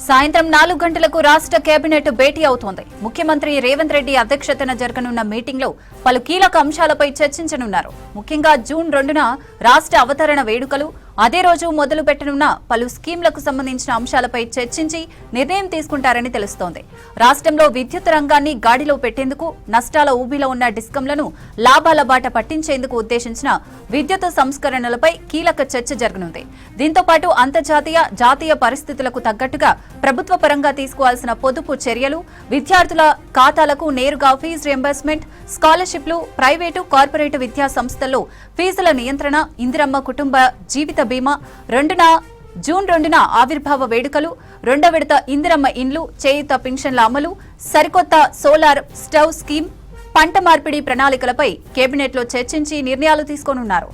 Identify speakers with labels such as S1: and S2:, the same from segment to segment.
S1: సాయంత్రం 4 గంటలకు రాష్ట్ర కేబినెట్ భేటీ అవుతోంది. ముఖ్యమంత్రి రేవంత్ రెడ్డి అధ్యక్షతన జరగనున్న మీటింగ్లో పలు కీలక అంశాలపై చర్చించనున్నారు. ముఖ్యంగా జూన్ 2న రాష్ట్ర అవతరణ వేడుకలు, అదే రోజు మొదలు పెట్టనున్న పలు స్కీంలకు సంబంధించిన అంశాలపై చర్చించి నిర్ణయం తీసుకుంటారని తెలుస్తోంది. రాష్ట్రంలో విద్యుత్ రంగాన్ని గాడిలో పెట్టేందుకు, నష్టాల ఊబిలో ఉన్న డిస్కంలను లాభాల బాట పట్టించేందుకు ఉద్దేశించిన విద్యుత్ సంస్కరణలపై కీలక చర్చ జరగనుంది. దీంతో పాటు అంతర్జాతీయ, జాతీయ పరిస్థితులకు తగ్గట్టుగా ప్రభుత్వ పరంగా తీసుకోవాల్సిన పొదుపు చర్యలు, విద్యార్థుల ఖాతాలకు నేరుగా ఫీజు రియంబర్స్మెంట్, స్కాలర్షిప్లు, ప్రైవేటు, కార్పొరేటు విద్యా సంస్థల్లో ఫీజుల నియంత్రణ, ఇందిరమ్మ కుటుంబ జీవిత బీమా, జూన్ 2న ఆవిర్భావ వేడుకలు, 2వ విడత ఇందిరమ్మ ఇండ్లు, చేయూత పింఛన్ల అమలు, సరికొత్త సోలార్ స్టవ్ స్కీమ్, పంట మార్పిడి ప్రణాళికలపై కేబినెట్లో చర్చించి నిర్ణయాలు తీసుకోనున్నారు.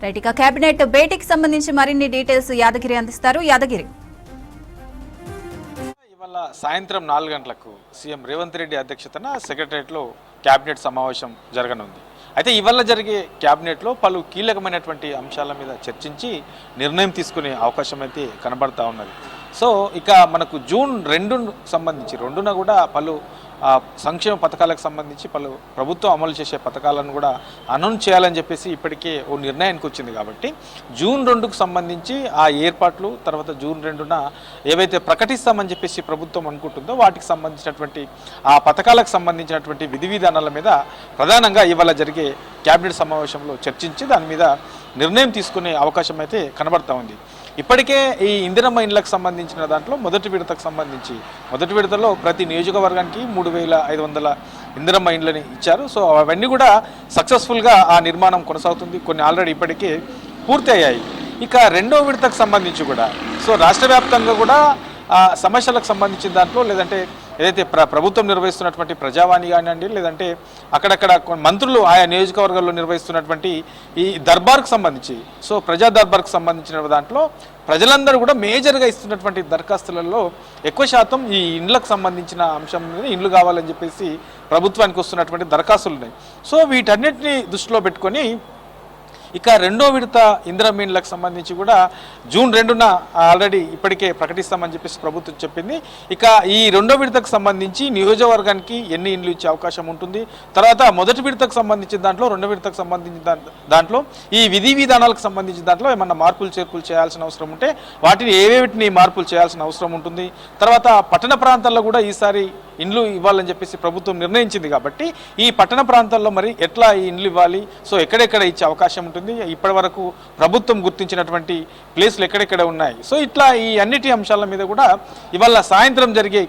S1: రైట్, కేబినెట్ భేటీకి సంబంధించి మరిన్ని డీటెయిల్స్ యాదగిరి అందిస్తారు. యాదగిరి,
S2: ఇవాళ సాయంత్రం 4 గంటలకు సీఎం రేవంత్ రెడ్డి అధ్యక్షతన సెక్రటరియట్లో కేబినెట్ సమావేశం జరగనుంది. అయితే ఇవాళ జరిగే కేబినెట్లో పలు కీలకమైనటువంటి అంశాల మీద చర్చించి నిర్ణయం తీసుకునే అవకాశం అయితే కనబడతా ఉన్నది. సో ఇక మనకు జూన్ 2 సంబంధించి 2న కూడా పలు సంక్షేమ పథకాలకు సంబంధించి పలు ప్రభుత్వం అమలు చేసే పథకాలను కూడా అనౌన్స్ చేయాలని చెప్పేసి ఇప్పటికే ఓ నిర్ణయానికి వచ్చింది. కాబట్టి జూన్ 2కు సంబంధించి ఆ ఏర్పాట్లు, తర్వాత జూన్ 2న ఏవైతే ప్రకటిస్తామని చెప్పేసి ప్రభుత్వం అనుకుంటుందో వాటికి సంబంధించినటువంటి ఆ పథకాలకు సంబంధించినటువంటి విధి విధానాల మీద ప్రధానంగా ఇవాళ జరిగే కేబినెట్ సమావేశంలో చర్చించి దాని మీద నిర్ణయం తీసుకునే అవకాశం అయితే కనబడతా ఉంది. ఇప్పటికే ఈ ఇందిరమ్మ ఇండ్లకు సంబంధించిన దాంట్లో మొదటి విడతలో ప్రతి నియోజకవర్గానికి 3,500 ఇందిరమ్మ ఇండ్లని ఇచ్చారు. సో అవన్నీ కూడా సక్సెస్ఫుల్గా ఆ నిర్మాణం కొనసాగుతుంది. కొన్ని ఆల్రెడీ ఇప్పటికే పూర్తి అయ్యాయి. ఇక 2వ విడతకు సంబంధించి కూడా సో రాష్ట్ర వ్యాప్తంగా కూడా సమస్యలకు సంబంధించిన దాంట్లో, లేదంటే ఏదైతే ప్రభుత్వం నిర్వహిస్తున్నటువంటి ప్రజావాణి కానివ్వండి, లేదంటే అక్కడక్కడ మంత్రులు ఆయా నియోజకవర్గాల్లో నిర్వహిస్తున్నటువంటి ఈ దర్బార్కు సంబంధించి, సో ప్రజా దర్బార్కు సంబంధించిన దాంట్లో ప్రజలందరూ కూడా మేజర్గా ఇస్తున్నటువంటి దరఖాస్తులలో ఎక్కువ శాతం ఈ ఇండ్లకు సంబంధించిన అంశం మీద ఇండ్లు కావాలని చెప్పేసి ప్రభుత్వానికి వస్తున్నటువంటి దరఖాస్తులు ఉన్నాయి. సో వీటన్నిటిని దృష్టిలో పెట్టుకొని ఇక 2వ విడత ఇందిరమ్మ ఇండ్లకు సంబంధించి కూడా జూన్ 2న ఆల్రెడీ ఇప్పటికే ప్రకటిస్తామని చెప్పేసి ప్రభుత్వం చెప్పింది. ఇక ఈ 2వ విడతకు సంబంధించి నియోజకవర్గానికి ఎన్ని ఇండ్లు ఇచ్చే అవకాశం ఉంటుంది, తర్వాత మొదటి విడతకు సంబంధించిన దాంట్లో, 2వ విడతకు సంబంధించిన దాంట్లో ఈ విధి విధానాలకు సంబంధించిన దాంట్లో ఏమన్నా మార్పులు చేర్పులు చేయాల్సిన అవసరం ఉంటే వాటిని ఏవేటిని మార్పులు చేయాల్సిన అవసరం ఉంటుంది. తర్వాత పట్టణ ప్రాంతాల్లో కూడా ఈసారి ఇండ్లు ఇవ్వాలని చెప్పేసి ప్రభుత్వం నిర్ణయించింది. కాబట్టి ఈ పట్టణ ప్రాంతాల్లో మరి ఎట్లా ఈ ఇండ్లు ఇవ్వాలి, సో ఎక్కడెక్కడ ఇచ్చే అవకాశం ఉంటుంది, ఇప్పటి వరకు ప్రభుత్వం గుర్తించినటువంటి ప్లేస్లు ఎక్కడెక్కడ ఉన్నాయి, సో ఇట్లా ఈ అన్నిటి అంశాల మీద కూడా ఇవాళ సాయంత్రం జరిగే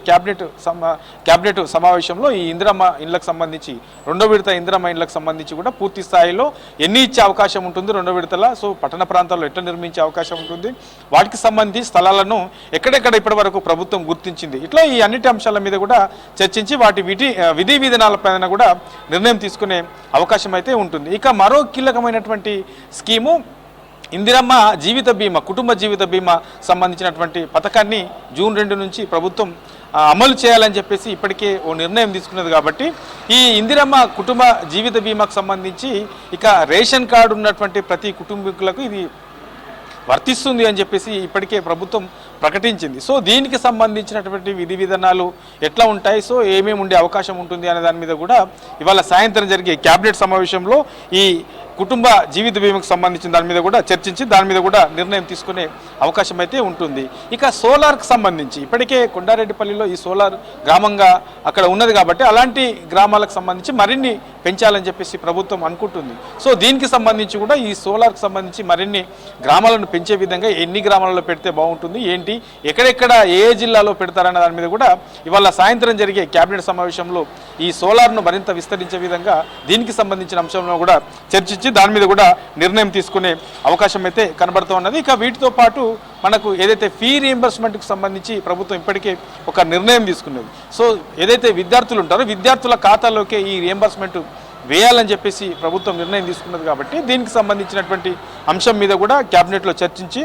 S2: క్యాబినెట్ సమావేశంలో ఈ ఇందిరమ్మ ఇండ్లకు సంబంధించి 2వ విడత ఇందిరమ్మ ఇండ్లకు సంబంధించి కూడా పూర్తి స్థాయిలో ఎన్ని ఇచ్చే అవకాశం ఉంటుంది 2వ విడతల, సో పట్టణ ప్రాంతాల్లో ఎట్లా నిర్మించే అవకాశం ఉంటుంది, వాటికి సంబంధించి స్థలాలను ఎక్కడెక్కడ ఇప్పటి వరకు ప్రభుత్వం గుర్తించింది, ఇట్లా ఈ అన్నిటి అంశాల మీద కూడా చర్చించి వాటి విధి విధానాలపైన కూడా నిర్ణయం తీసుకునే అవకాశం అయితే ఉంటుంది. ఇక మరో కీలకమైనటువంటి స్కీము ఇందిరమ్మ జీవిత బీమా, కుటుంబ జీవిత బీమా సంబంధించినటువంటి పథకాన్ని జూన్ 2 నుంచి ప్రభుత్వం అమలు చేయాలని చెప్పేసి ఇప్పటికే ఓ నిర్ణయం తీసుకున్నది. కాబట్టి ఈ ఇందిరమ్మ కుటుంబ జీవిత బీమాకు సంబంధించి ఇక రేషన్ కార్డు ఉన్నటువంటి ప్రతి కుటుంబీకులకు ఇది వర్తిస్తుంది అని చెప్పేసి ఇప్పటికే ప్రభుత్వం ప్రకటించింది. సో దీనికి సంబంధించినటువంటి విధి విధానాలు ఎట్లా ఉంటాయి, సో ఏమేమి ఉండే అవకాశం ఉంటుంది అనే దాని మీద కూడా ఇవాళ సాయంత్రం జరిగే కేబినెట్ సమావేశంలో ఈ కుటుంబ జీవిత బీమాకు సంబంధించిన దాని మీద కూడా చర్చించి దాని మీద కూడా నిర్ణయం తీసుకునే అవకాశం అయితే ఉంటుంది. ఇక సోలార్కి సంబంధించి ఇప్పటికే కొండారెడ్డిపల్లిలో ఈ సోలార్ గ్రామంగా అక్కడ ఉన్నది. కాబట్టి అలాంటి గ్రామాలకు సంబంధించి మరిన్ని పెంచాలని చెప్పేసి ప్రభుత్వం అనుకుంటుంది. సో దీనికి సంబంధించి కూడా ఈ సోలార్కి సంబంధించి మరిన్ని గ్రామాలను పెంచే విధంగా ఎన్ని గ్రామాలలో పెడితే బాగుంటుంది, ఏంటి, ఎక్కడెక్కడ ఏ జిల్లాలో పెడతారన్న దాని మీద కూడా ఇవాళ సాయంత్రం జరిగే కేబినెట్ సమావేశంలో ఈ సోలార్ను మరింత విస్తరించే విధంగా దీనికి సంబంధించిన అంశంలో కూడా చర్చించి దాని మీద కూడా నిర్ణయం తీసుకునే అవకాశం అయితే కనబడుతూ ఉన్నది. ఇక వీటితో పాటు మనకు ఏదైతే ఫీ రీయింబర్స్మెంట్కి సంబంధించి ప్రభుత్వం ఇప్పటికే ఒక నిర్ణయం తీసుకున్నది. సో ఏదైతే విద్యార్థులు ఉంటారో విద్యార్థుల ఖాతాలోకే ఈ రీయింబర్స్మెంట్ వేయాలని చెప్పేసి ప్రభుత్వం నిర్ణయం తీసుకున్నది. కాబట్టి దీనికి సంబంధించినటువంటి అంశం మీద కూడా క్యాబినెట్లో చర్చించి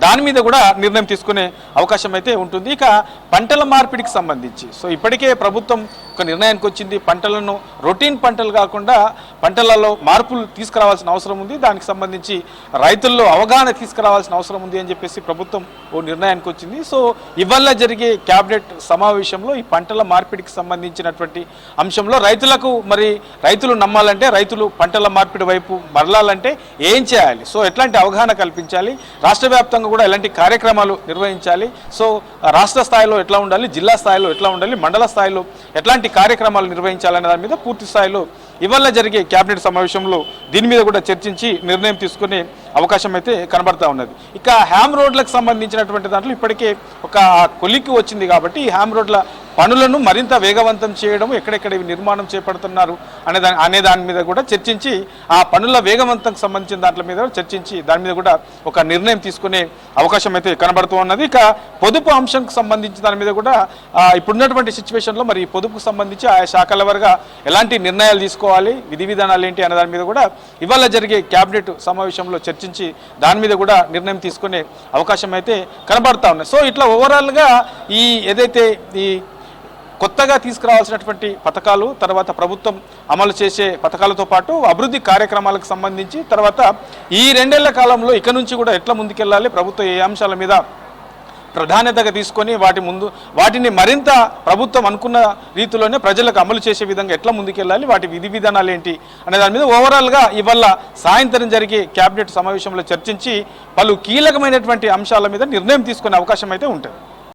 S2: దాని మీద కూడా నిర్ణయం తీసుకునే అవకాశం అయితే ఉంటుంది. ఇక పంటల మార్పిడికి సంబంధించి సో ఇప్పటికే ప్రభుత్వం ఒక నిర్ణయానికి వచ్చింది. పంటలను రొటీన్ పంటలు కాకుండా పంటలలో మార్పులు తీసుకురావాల్సిన అవసరం ఉంది. దానికి సంబంధించి రైతుల్లో అవగాహన తీసుకురావాల్సిన అవసరం ఉంది అని చెప్పేసి ప్రభుత్వం ఓ నిర్ణయానికి వచ్చింది. సో ఇవాళ జరిగే క్యాబినెట్ సమావేశంలో ఈ పంటల మార్పిడికి సంబంధించినటువంటి అంశంలో రైతులు నమ్మాలంటే, రైతులు పంటల మార్పిడి వైపు మరలాలంటే ఏం చేయాలి, సో ఎట్లాంటి అవగాహన కల్పించాలి, రాష్ట్ర వ్యాప్తంగా కూడా ఎలాంటి కార్యక్రమాలు నిర్వహించాలి, సో రాష్ట్ర స్థాయిలో ఎట్లా ఉండాలి, జిల్లా స్థాయిలో ఎట్లా ఉండాలి, మండల స్థాయిలో ఎట్లాంటి కార్యక్రమాలు నిర్వహించాలనే దాని మీద పూర్తి స్థాయిలో ఇవాళ జరిగే క్యాబినెట్ సమావేశంలో దీని మీద కూడా చర్చించి నిర్ణయం తీసుకునే అవకాశం అయితే కనబడతా ఉన్నది. ఇక హ్యామ్ రోడ్లకు సంబంధించినటువంటి దాంట్లో ఇప్పటికే ఒక కొలిక్కి వచ్చింది కాబట్టి ఈ హ్యామ్ రోడ్ల పనులను మరింత వేగవంతం చేయడం, ఎక్కడెక్కడ నిర్మాణం చేపడుతున్నారు అనే దాని మీద కూడా చర్చించి ఆ పనుల వేగవంతం సంబంధించిన దాంట్ల మీద చర్చించి దాని మీద కూడా ఒక నిర్ణయం తీసుకునే అవకాశం అయితే కనబడుతూ ఉన్నది. ఇక పొదుపు అంశంకు సంబంధించి దాని మీద కూడా ఇప్పుడున్నటువంటి సిచ్యువేషన్లో మరి పొదుపుకు సంబంధించి ఆయా శాఖల వారుగా ఎలాంటి నిర్ణయాలు తీసుకోవాలి, విధి విధానాలు ఏంటి అనే దాని మీద కూడా ఇవాళ జరిగే క్యాబినెట్ సమావేశంలో చర్చించి దాని మీద కూడా నిర్ణయం తీసుకునే అవకాశం అయితే కనబడతా ఉన్నాయి. సో ఇట్లా ఓవరాల్గా ఈ ఏదైతే ఈ కొత్తగా తీసుకురావాల్సినటువంటి పథకాలు, తర్వాత ప్రభుత్వం అమలు చేసే పథకాలతో పాటు అభివృద్ధి కార్యక్రమాలకు సంబంధించి, తర్వాత ఈ 2 ఏళ్ల కాలంలో ఇక నుంచి కూడా ఎట్లా ముందుకెళ్ళాలి, ప్రభుత్వం ఏ అంశాల మీద ప్రాధాన్యతగా తీసుకొని వాటిని మరింత ప్రభుత్వం అనుకున్న రీతిలోనే ప్రజలకు అమలు చేసే విధంగా ఎట్లా ముందుకెళ్ళాలి, వాటి విధి విధానాలు ఏంటి అనే దాని మీద ఓవరాల్గా ఇవాళ సాయంత్రం జరిగే క్యాబినెట్ సమావేశంలో చర్చించి పలు కీలకమైనటువంటి అంశాల మీద నిర్ణయం తీసుకునే అవకాశం అయితే ఉంటుంది.